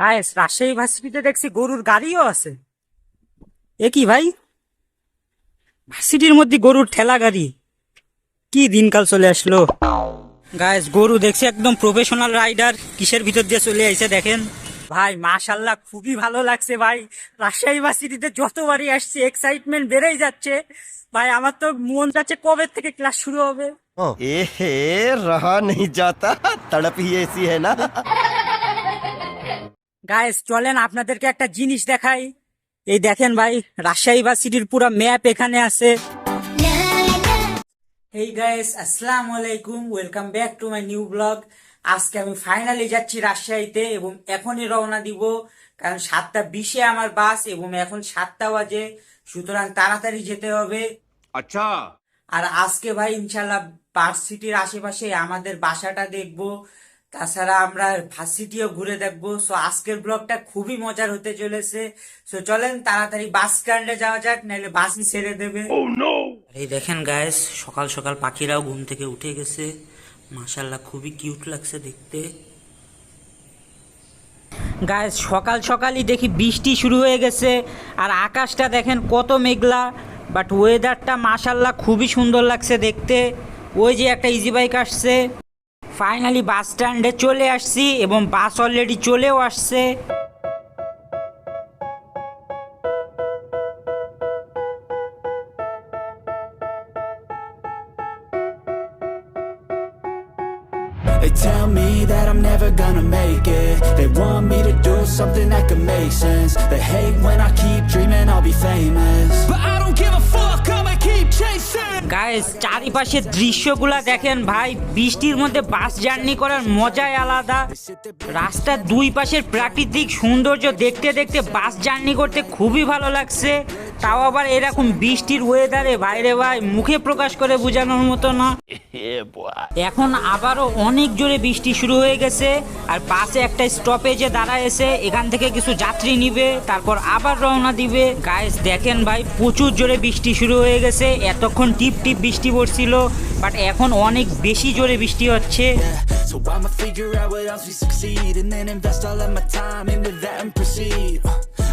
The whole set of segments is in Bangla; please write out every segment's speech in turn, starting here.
গাইস, রাজশাহী ভার্সিটিতে দেখছি গরুর গাড়িও আছে। এ কি ভাই, ভার্সিটির মধ্যে গরুর ঠেলা গাড়ি! কি দিনকাল চলে আসলো। গাইস, গরু দেখছি একদম প্রফেশনাল রাইডার কিসের ভিতর দিয়ে চলে আইছে দেখেন। ভাই মাশাল্লাহ, খুবই ভালো লাগছে ভাই। রাজশাহী ভার্সিটিতে যতবারই আসছি এক্সাইটমেন্ট বেড়েই যাচ্ছে। ভাই আমার তো মন যাচ্ছে কবে থেকে ক্লাস শুরু হবে। एहे रहा नहीं जाता, तड़प ही ऐसी है ना। গাইস চলেন আপনাদেরকে একটা জিনিস দেখাই। এই দেখেন ভাই, রাজশাহী ভার্সিটির পুরো ম্যাপ এখানে আছে। হেই গাইস, আসসালামু আলাইকুম, welcome back to my new blog. আজকে আমি ফাইনালি যাচ্ছি রাজশাহীতে এবং এখনই রওনা দিব, কারণ 7:20-এ আমার বাস এবং এখন 7টা বাজে, সুতরাং তাড়াতাড়ি যেতে হবে। अच्छा। আর আজকে ভাই ইনশাল্লাহ ভার্সিটির আশেপাশে আমাদের বাসাটা দেখবো, তাছাড়া আমরা ভার্সিটিও ঘুরে দেখবো। সো আজকের ব্লগটা খুবই মজার হতে চলেছে। সো চলেন তাড়াতাড়ি বাস স্ট্যান্ডে যাওয়া যাক, নাহলে বাসই ছেড়ে দেবে। এই দেখেন গাইস, সকাল সকাল পাখিরাও ঘুম থেকে উঠে গেছে। মাশাল্লাহ, খুবই কিউট লাগছে দেখতে। গাইস, সকাল সকালই দেখি বৃষ্টি শুরু হয়ে গেছে, আর আকাশটা দেখেন কত মেঘলা, বাট ওয়েদারটা মাশাল্লাহ খুবই সুন্দর লাগছে দেখতে। ওই যে একটা ইজি বাইক আসছে। ফাইনালি বাস স্ট্যান্ডে চলে আসছি এবং বাস অলরেডি চলেও আসছে। They tell me that I'm never gonna make it. They want me to do something that could make sense. They hate when I keep dreaming I'll be famous, but I don't give a fuck, I'ma keep chasing. Guys, চারিপাশের দৃশ্যগুলা দেখেন ভাই। বৃষ্টির মধ্যে বাস জার্নি করার মজাই আলাদা। রাস্তার দুই পাশের প্রাকৃতিক সৌন্দর্য দেখতে দেখতে বাস জার্নি করতে খুবই ভালো লাগছে। তাও আবার এরকম বৃষ্টির ওয়েদারে বাইরে ভাই, মুখে প্রকাশ করে বোঝানোর মতো না। এখন আবারও অনেক জোরে বৃষ্টি শুরু হয়ে গেছে, আর বাসে একটা স্টপেজে দাঁড়ায়ছে। এখান থেকে কিছু যাত্রী নিবে, তারপর আবার রওনা দিবে। গাইস দেখেন ভাই, প্রচুর জোরে বৃষ্টি শুরু হয়ে গেছে। এতক্ষণ টিপ টিপ বৃষ্টি পড়ছিল, বাট এখন অনেক বেশি জোরে বৃষ্টি হচ্ছে। So I'ma figure out what else we succeed, and then invest all of my time into that and proceed.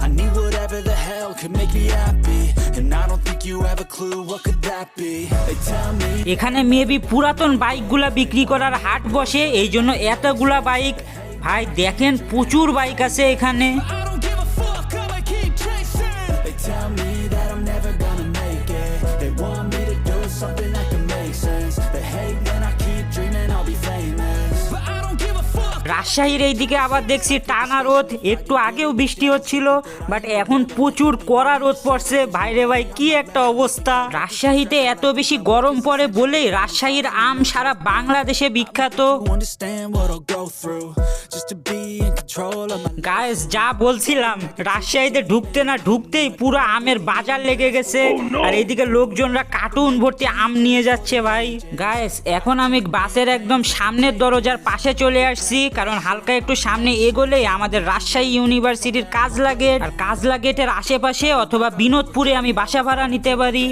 I need whatever the hell could make me happy, and I don't think you have a clue what could that be. They tell me এখানে মেবি পুরাতন বাইকগুলা বিক্রি করার হাট বসে, এই জন্য এতগুলা বাইক। ভাই দেখেন, প্রচুর বাইক আছে এখানে। I don't give a fuck, I'ma keep chasing. They tell me that I'm never gonna make it. They want me to do something that can make sense. They hate when I keep dreaming I'll be famous, but I don't give a fuck. রাজশাহীর এইদিকে আবার দেখছি টানা রোদ। একটু আগেও বৃষ্টি হচ্ছিল, বাট এখন প্রচুর কড়া রোদ পড়ছে। ভাইরে ভাই, কি একটা অবস্থা। রাজশাহীতে এত বেশি গরম পড়ে বলেই রাজশাহীর আম সারা বাংলাদেশে বিখ্যাত। You understand what I'll go through just to be in control of my life. Guys, যা বলছিলাম, রাজশাহীতে ঢুকতে না ঢুকতেই পুরো আমের বাজার লেগে গেছে। আর এইদিকে লোকজনরা কার্টুন ভর্তি আম নিয়ে যাচ্ছে ভাই। গাইস, এখন আমি বাসের একদম সামনের দরজার পাশে চলে আসছি, কারণ হালকা একটু সামনে এগোলেই আমাদের রাজশাহী ইউনিভার্সিটির কাজলা গেট। আর কাজলা গেটের আশেপাশে অথবা বিনোদপুরে আমি বাসা ভাড়া নিতে পারি।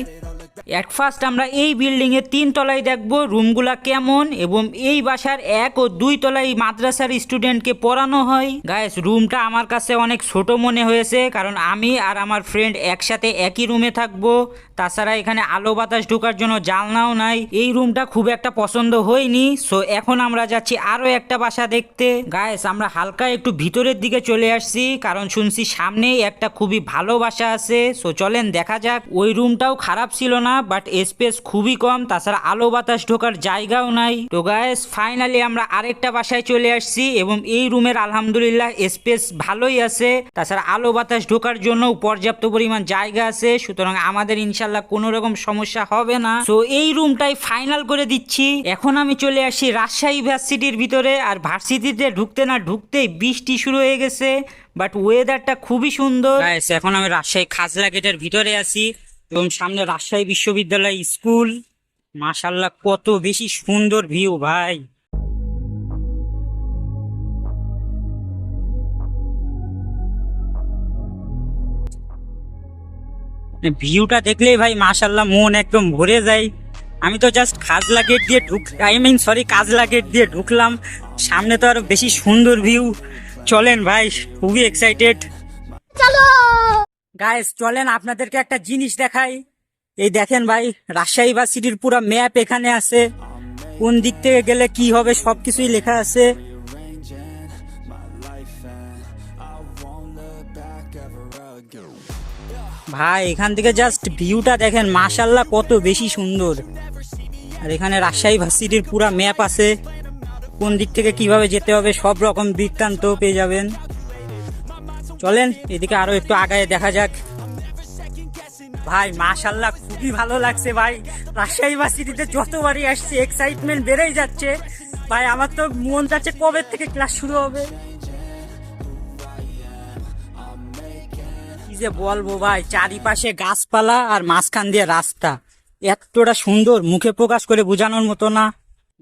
এট ফার্স্ট আমরা এই বিল্ডিং এর 3 তলায় দেখবো রুমগুলা কেমন, এবং এই বাসার 1 ও 2 তলায় মাদ্রাসার স্টুডেন্টকে পড়ানো হয়। গাইস, রুমটা আমার কাছে অনেক ছোট মনে হয়েছে, কারণ আমি আর আমার ফ্রেন্ড একসাথে একই রুমে থাকবো। তাছাড়া এখানে আলো বাতাস ঢোকার জন্য জানলাও নাই। এই রুমটা খুব একটা পছন্দ হয়নি। সো এখন আমরা যাচ্ছি আরো একটা বাসা দেখতে। গাইস, আমরা হালকা একটু ভিতরের দিকে চলে আসছি, কারণ শুনছি সামনেই একটা খুবই ভালো বাসা আছে। সো চলেন দেখা যাক। ওই রুমটাও খারাপ ছিল না, বাট স্পেস খুবই কম, তাছাড়া আলো বাতাস ঢোকার জায়গাও নাই। তো গাইস, ফাইনালি আমরা আরেকটা বাসায় চলে আসছি, এবং এই রুমের আলহামদুলিল্লাহ স্পেস ভালোই আছে, তাছাড়া আলো বাতাস ঢোকার জন্য পর্যাপ্ত পরিমাণ জায়গা আছে। সুতরাং আমাদের ইনশাল্লাহ কোনো রকম সমস্যা হবে না। তো এই রুমটাই ফাইনাল করে দিচ্ছি। এখন আমি চলে আসি রাজশাহী ভার্সিটির ভিতরে, আর ভার্সিটিতে ঢুকতে না ঢুকতেই বৃষ্টি শুরু হয়ে গেছে, বাট ওয়েদারটা খুবই সুন্দর। গাইস, এখন আমি রাজশাহী খাজলা গেটের ভিতরে আছি, এবং সামনে রাজশাহী বিশ্ববিদ্যালয় স্কুল। মাশাল্লাহ, কত বেশি সুন্দর ভিউ ভাই। ভিউটা দেখলেই ভাই মাশাল্লাহ মন একদম ভরে যায়। আমি তো জাস্ট কাজলা গেট দিয়ে কাজলা গেট দিয়ে ঢুকলাম। সামনে তো আরো বেশি সুন্দর ভিউ। চলেন ভাই, খুবই এক্সাইটেড। গাইস চলেন আপনাদেরকে একটা জিনিস দেখাই। এই দেখেন ভাই, রাজশাহী ভার্সিটির পুরো ম্যাপ এখানে আছে, কোন দিক থেকে গেলে কি হবে সবকিছুই লেখা আছে। ভাই এখান থেকে জাস্ট ভিউটা দেখেন, মাশাআল্লাহ কত বেশি সুন্দর। আর এখানে রাজশাহী ভার্সিটির পুরো ম্যাপ আছে, কোন দিক থেকে কিভাবে যেতে হবে সব রকম বৃত্তান্ত পেয়ে যাবেন। চলেন এদিকে আরো একটু আগায় দেখা যাক। ভাই মাশাআল্লাহ খুবই ভালো লাগছে ভাই, রাজশাহী ভার্সিটিতে যতবারই আসছে এক্সাইটমেন্ট বেড়েই যাচ্ছে ভাই। আমার তো মন যাচ্ছে কবে থেকে ক্লাস শুরু হবে। কি যে বলবো ভাই, চারিপাশে গাছপালা আর মাঝখান দিয়ে রাস্তা, এতটা সুন্দর মুখে প্রকাশ করে বোঝানোর মতো না।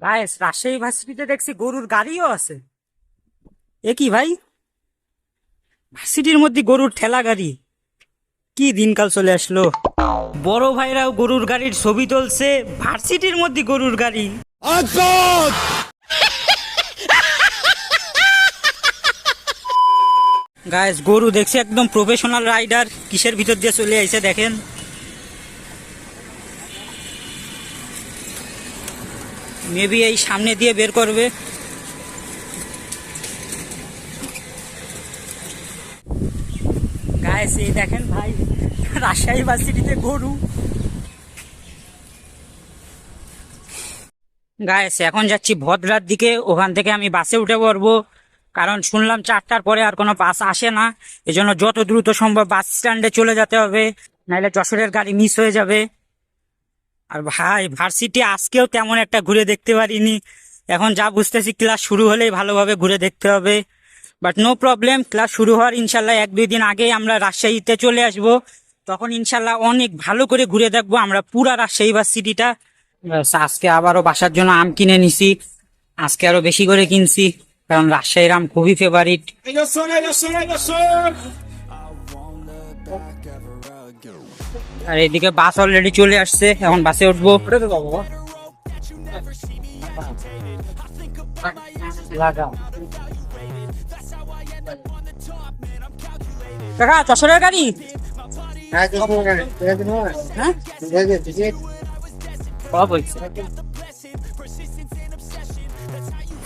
ভাই রাজশাহী ভার্সিটিতে দেখছি গরুর গাড়িও আছে। এ কি ভাই, ভার্সিটির মধ্যে গরুর ঠেলা গাড়ি, কি দিনকাল চলে আসলো। বড় ভাইরাও গরুর গাড়ির ছবি তুলছে, ভার্সিটির মধ্যে গরুর গাড়ি। গাইস গরু দেখছি একদম প্রফেশনাল রাইডার, কিসের ভিতর দিয়ে চলে আইছে দেখেন। মেবি এই সামনে দিয়ে বের করবে। গাইস এই দেখেন ভাই, রাজশাহী ভার্সিটিতে গরু। গাইস এখন যাচ্ছি ভদ্রার দিকে, ওখান থেকে আমি বাসে উঠে পড়বো, কারণ শুনলাম 4টার পরে আর কোনো বাস আসে না। এজন্য যত দ্রুত সম্ভব বাস স্ট্যান্ডে চলে যেতে হবে, নাহলে যশোরের গাড়ি মিস হয়ে যাবে। আর ভাই ভার্সিটি আজকেও তেমন একটা ঘুরে দেখতে পারিনি, এখন যা বুঝতেছি ক্লাস শুরু হলেই ভালোভাবে ঘুরে দেখতে হবে। বাট নো প্রবলেম, ক্লাস শুরু হওয়ার ইনশাল্লাহ 1-2 দিন আগেই আমরা রাজশাহীতে চলে আসব, তখন ইনশাল্লাহ অনেক ভালো করে ঘুরে দেখবো আমরা পুরা রাজশাহী ভার্সিটিটা। আজকে আবারও বাসার জন্য আম কিনে নিছি, আজকে আরো বেশি করে কিনছি, কারণ রাজশাহীর আম খুবই ফেভারিট। আর এদিকে বাস অলরেডি চলে আসছে, এখন বাসে উঠবো। কাকা যশোরের গাড়ি? হ্যাঁ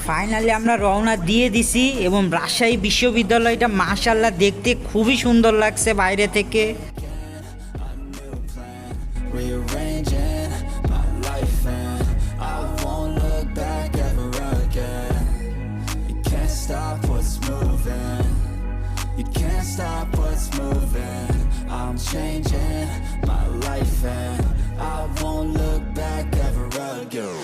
ফাইনালি আমরা রওনা দিয়ে দিছি, এবং রাজশাহী বিশ্ববিদ্যালয়টা মাশাআল্লাহ দেখতে খুবই সুন্দর লাগছে বাইরে থেকে। Rearranging my life and I won't look back ever again. You can't stop what's moving. You can't stop what's moving. I'm changing my life and I won't look back ever again.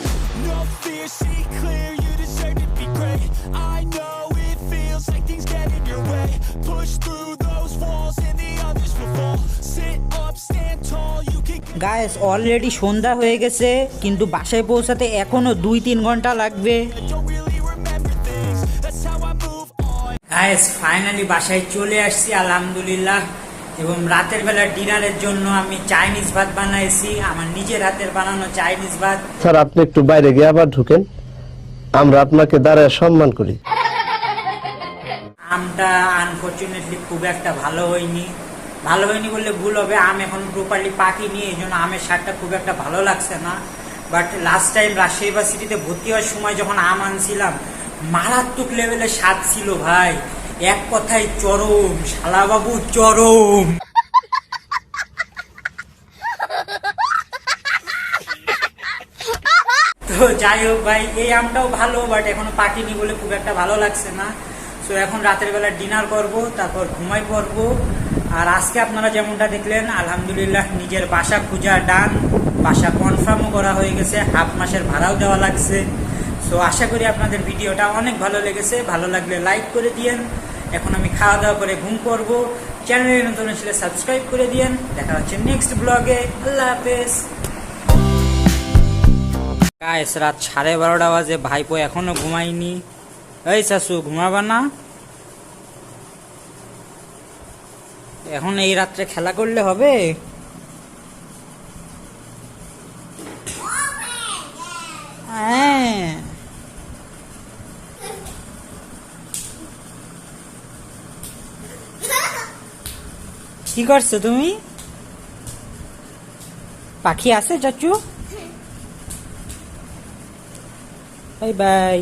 No fear, see clear, you deserve to be great. I know it feels like things get in your way. Push through those walls and the others will fall. Sit up, stand tall, you can. Guys already সন্ধ্যা হয়ে গেছে, কিন্তু বাসায় পৌঁছাতে এখনো 2-3 ঘন্টা লাগবে। গাইস ফাইনালি বাসায় চলে আসছি আলহামদুলিল্লাহ, এবং রাতের বেলা ডিনারের জন্য আমি চাইনিজ ভাত বানাইছি, আমার নিজের হাতের বানানো চাইনিজ ভাত। স্যার আপনি একটু বাইরে গিয়ে আবার ঢুকেন, আমরা আপনাকে দাঁড়ায় সম্মান করি। আমটা আনফরচুনেটলি খুব একটা ভালো হয়নি বললে ভুল হবে, আম এখন প্রপারলি পাকিনি, এই জন্য আমের স্বাদটা খুব একটা ভালো লাগছে না। বাট লাস্ট টাইম রাজশাহী ইউনিভার্সিটিতে ভর্তি হওয়ার সময় যখন আম আনছিলাম, মারাত্মক লেভেলের স্বাদ ছিল ভাই, এক কথায় চরম, শালাবাবু চরম। তো যাই হোক ভাই, এই আমটাও ভালো, বাট এখনো পাকিনি বলে খুব একটা ভালো লাগছে না। সো এখন রাতের বেলা ডিনার করব, তারপর ঘুমাই পড়বো। আর আজকে আপনারা যেমনটা দেখলেন আলহামদুলিল্লাহ নিজের বাসা খোঁজা ডান, বাসা কনফার্মও করা হয়ে গেছে, হাফ মাসের ভাড়াও দেওয়া লাগছে। সো আশা করি আপনাদের ভিডিওটা অনেক ভালো লেগেছে, ভালো লাগলে লাইক করে দিয়েন। এখন আমি খাওয়া দাওয়া করে ঘুম পড়বো, চ্যানেলে নতুন আসলে সাবস্ক্রাইব করে দিয়েন। দেখা হচ্ছে নেক্সট ব্লগে, আল্লাহ হাফেজ। গাইস রাত 12:30 বাজে, ভাইপো এখনো ঘুমাইনি। এই শাশু ঘুমাবা না? এখন এই রাত্রে খেলা করলে হবে? হ্যাঁ কি করছো তুমি? পাখি আছে চাচু? Bye bye.